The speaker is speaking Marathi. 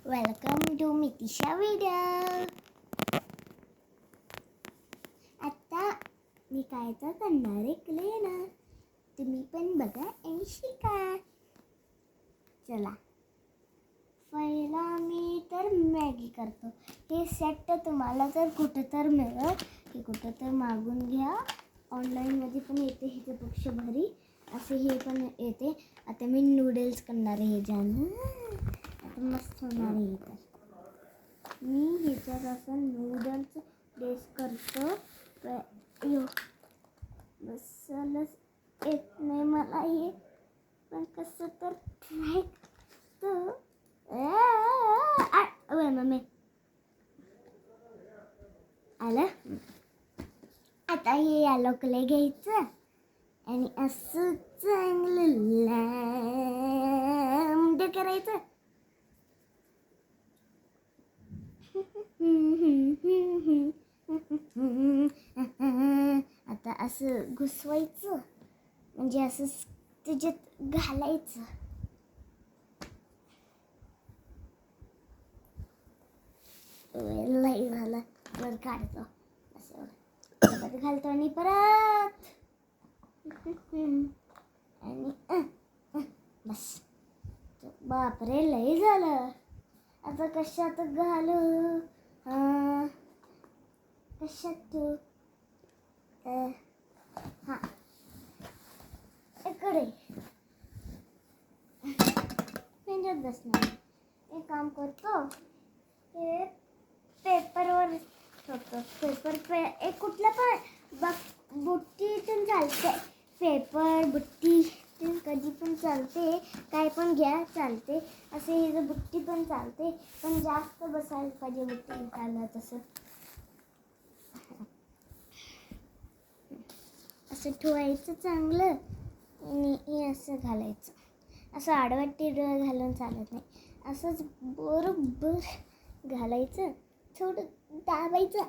Welcome to Mitisha video. आता मी काय तर करणार आहे क्लेनर. तुम्ही पण बघा आणि शिका. चला, पहिला मी तर मॅगी करतो. हे सेट तुम्हाला तर कुठं तर मिळेल, हे कुठं तर मागून घ्या. ऑनलाईनमध्ये पण येते ह्याच्यापेक्षा भारी असे हे पण येते. आता मी नूडल्स करणार आहे ह्याच्यानं. आता मस्त होणार आहे. तर मी ह्याच्यात असं नूडल्स बेस करतो. मसालाच येत नाही मला हे, पण कसं तर ट्राय करतो. मम्मी आलं. आता हे यालो क्ले घ्यायचं आणि असं चांगलं लांब करायचं. आता असं घुसवायचं, म्हणजे असं त्याच्यात घालायचं. लई झालं, वर काढतो असं परत घालतो आणि परत आणि बस. बापरे, लई झालं. आता कशात घालू? कशात? हां, इकडे पेंजत बसणार. एक काम करतो, हे पेपरवर ठेवतो. एक कुठलं पण बुट्टीतून चालते. पेपर बुट्टी कधी पण चालते, काय पण घ्या चालते. असे हे बुट्टी पण चालते, पण जास्त बसायला पाहिजे बुट्टी घाला. तसं असं ठेवायचं चांगलं आणि हे असं घालायचं. असं आडवं तिडवं घालून चालत नाही. असंच बरोबर घालायचं. थोडं दाबायचं.